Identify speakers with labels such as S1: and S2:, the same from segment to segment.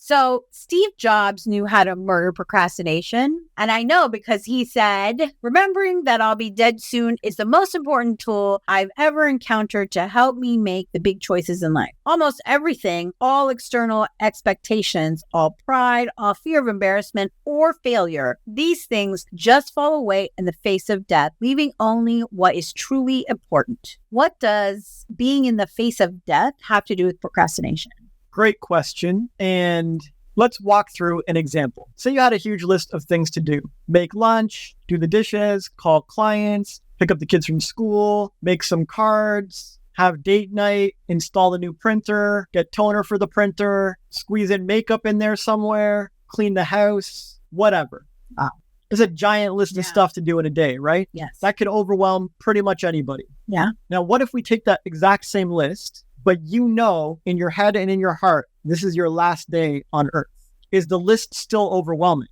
S1: So Steve Jobs knew how to murder procrastination. And I know because he said, remembering that I'll be dead soon is the most important tool I've ever encountered to help me make the big choices in life. Almost everything, all external expectations, all pride, all fear of embarrassment or failure, these things just fall away in the face of death, leaving only what is truly important. What does being in the face of death have to do with procrastination?
S2: Great question. And let's walk through an example. Say you had a huge list of things to do. Make lunch, do the dishes, call clients, pick up the kids from school, make some cards, have date night, install the new printer, get toner for the printer, squeeze in makeup in there somewhere, clean the house, whatever.
S1: Wow.
S2: It's a giant list of stuff to do in a day, right?
S1: Yes.
S2: That could overwhelm pretty much anybody.
S1: Yeah.
S2: Now, what if we take that exact same list, but you know in your head and in your heart, this is your last day on Earth? Is the list still overwhelming?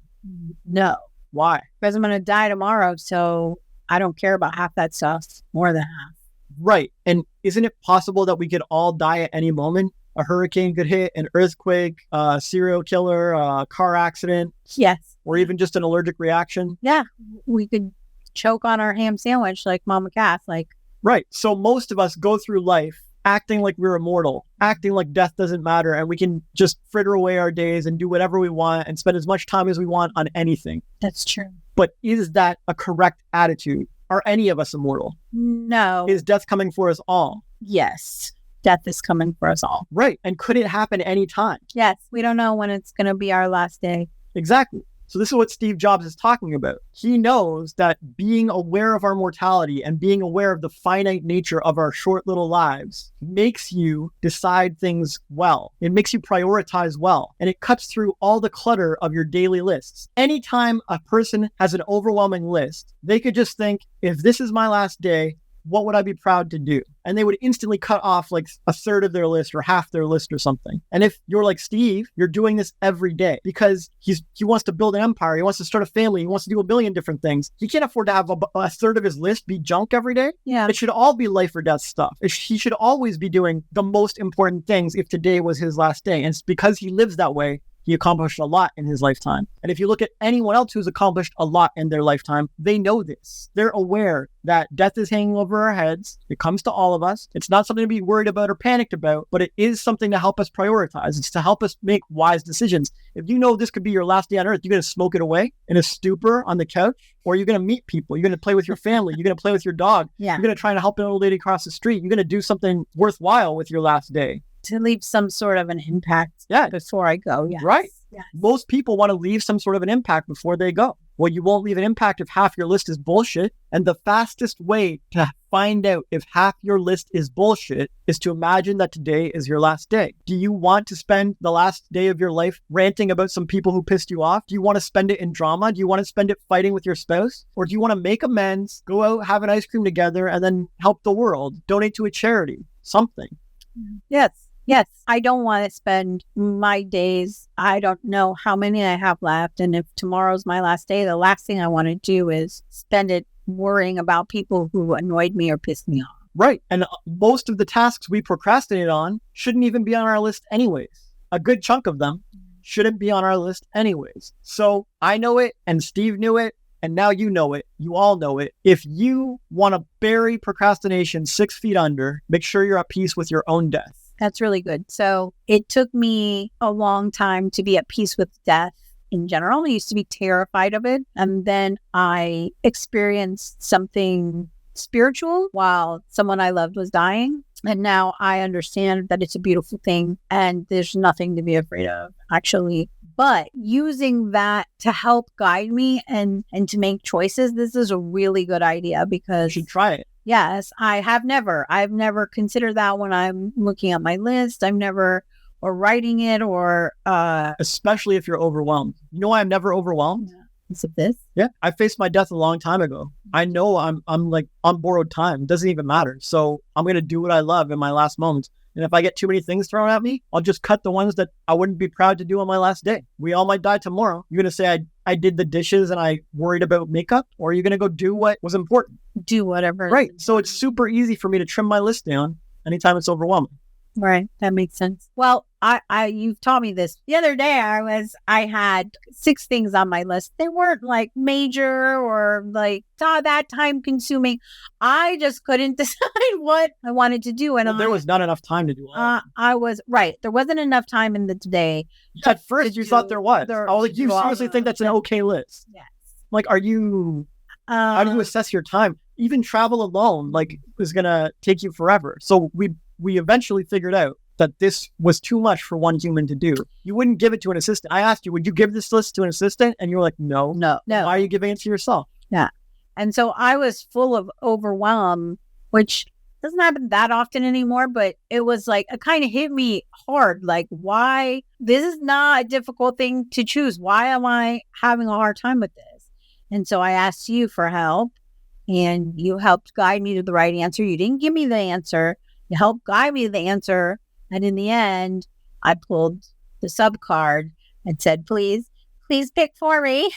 S1: No.
S2: Why?
S1: Because I'm going to die tomorrow, so I don't care about half that stuff, more than half.
S2: Right. And isn't it possible that we could all die at any moment? A hurricane could hit, an earthquake, a serial killer, a car accident.
S1: Yes.
S2: Or even just an allergic reaction.
S1: Yeah. We could choke on our ham sandwich like Mama Cass.
S2: Right. So most of us go through life acting like we're immortal, acting like death doesn't matter, and we can just fritter away our days and do whatever we want and spend as much time as we want on anything.
S1: That's true.
S2: But is that a correct attitude? Are any of us immortal?
S1: No.
S2: Is death coming for us all?
S1: Yes. Death is coming for us all.
S2: Right. And could it happen anytime?
S1: Yes. We don't know when it's going to be our last day.
S2: Exactly. So this is what Steve Jobs is talking about. He knows that being aware of our mortality and being aware of the finite nature of our short little lives makes you decide things well. It makes you prioritize well. And it cuts through all the clutter of your daily lists. Anytime a person has an overwhelming list, they could just think, if this is my last day, what would I be proud to do? And they would instantly cut off like a third of their list or half their list or something. And if you're like Steve, you're doing this every day because he wants to build an empire. He wants to start a family. He wants to do a billion different things. He can't afford to have a third of his list be junk every day.
S1: Yeah.
S2: It should all be life or death stuff. He should always be doing the most important things if today was his last day. And it's because he lives that way, he accomplished a lot in his lifetime. And if you look at anyone else who's accomplished a lot in their lifetime, they know this. They're aware that death is hanging over our heads. It comes to all of us. It's not something to be worried about or panicked about, but it is something to help us prioritize. It's to help us make wise decisions. If you know this could be your last day on Earth, you're going to smoke it away in a stupor on the couch, or you're going to meet people. You're going to play with your family. You're going to play with your dog.
S1: Yeah.
S2: You're going to try to help an old lady across the street. You're going to do something worthwhile with your last day.
S1: To leave some sort of an impact before I go. Yes.
S2: Right.
S1: Yes.
S2: Most people want to leave some sort of an impact before they go. Well, you won't leave an impact if half your list is bullshit. And the fastest way to find out if half your list is bullshit is to imagine that today is your last day. Do you want to spend the last day of your life ranting about some people who pissed you off? Do you want to spend it in drama? Do you want to spend it fighting with your spouse? Or do you want to make amends, go out, have an ice cream together, and then help the world, donate to a charity, something?
S1: Yes. Yes, I don't want to spend my days, I don't know how many I have left. And if tomorrow's my last day, the last thing I want to do is spend it worrying about people who annoyed me or pissed me off.
S2: Right. And most of the tasks we procrastinate on shouldn't even be on our list anyways. A good chunk of them shouldn't be on our list anyways. So I know it, and Steve knew it, and now you know it. You all know it. If you want to bury procrastination 6 feet under, make sure you're at peace with your own death.
S1: That's really good. So it took me a long time to be at peace with death in general. I used to be terrified of it. And then I experienced something spiritual while someone I loved was dying. And now I understand that it's a beautiful thing and there's nothing to be afraid of, actually. But using that to help guide me and to make choices, this is a really good idea because
S2: you should try it.
S1: Yes, I've never considered that when I'm looking at my list. or writing it or...
S2: Especially if you're overwhelmed. You know why I'm never overwhelmed?
S1: Yeah. Is it this?
S2: Yeah, I faced my death a long time ago. I know I'm like on borrowed time. It doesn't even matter. So I'm going to do what I love in my last moments. And if I get too many things thrown at me, I'll just cut the ones that I wouldn't be proud to do on my last day. We all might die tomorrow. You're going to say I did the dishes and I worried about makeup, or are you going to go do what was important?
S1: Do whatever.
S2: Right. So it's super easy for me to trim my list down anytime it's overwhelming.
S1: Right. That makes sense. Well, you've taught me this. The other day I had 6 things on my list. They weren't like major or like that time consuming. I just couldn't decide what I wanted to do. And
S2: there was not enough time to do all
S1: I was right. There wasn't enough time in the day.
S2: At first you thought there was. I was like, you seriously think that's an okay list?
S1: Yes.
S2: Like, how do you assess your time? Even travel alone, like, is gonna take you forever. So we eventually figured out that this was too much for one human to do. You wouldn't give it to an assistant. I asked you, would you give this list to an assistant? And you were like, no. Why are you giving it to yourself?
S1: Yeah. And so I was full of overwhelm, which doesn't happen that often anymore, but it was like, it kind of hit me hard. Like, why? This is not a difficult thing to choose. Why am I having a hard time with this? And so I asked you for help, and you helped guide me to the right answer. You didn't give me the answer. You helped guide me to the answer. And in the end, I pulled the sub card and said, please pick for me.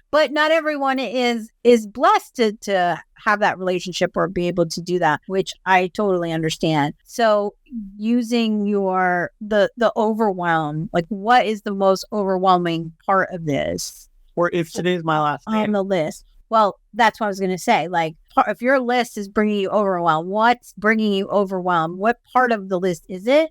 S1: But not everyone is blessed to have that relationship or be able to do that, which I totally understand. So using the overwhelm, like, what is the most overwhelming part of this?
S2: Or if today's my last day
S1: on the list. Well, that's what I was going to say. Like, if your list is bringing you overwhelmed, what's bringing you overwhelmed? What part of the list is it?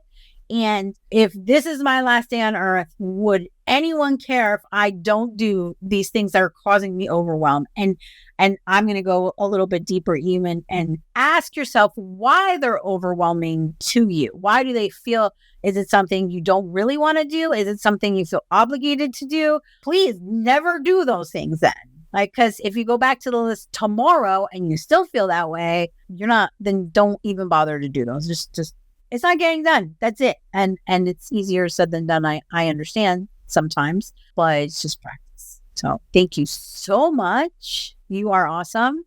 S1: And if this is my last day on earth, would anyone care if I don't do these things that are causing me overwhelm? And I'm going to go a little bit deeper even and ask yourself why they're overwhelming to you. Why do they feel? Is it something you don't really want to do? Is it something you feel obligated to do? Please never do those things then. Like, because if you go back to the list tomorrow and you still feel that way, then don't even bother to do those. Just it's not getting done. That's it. And it's easier said than done. I understand sometimes, but it's just practice. So thank you so much. You are awesome.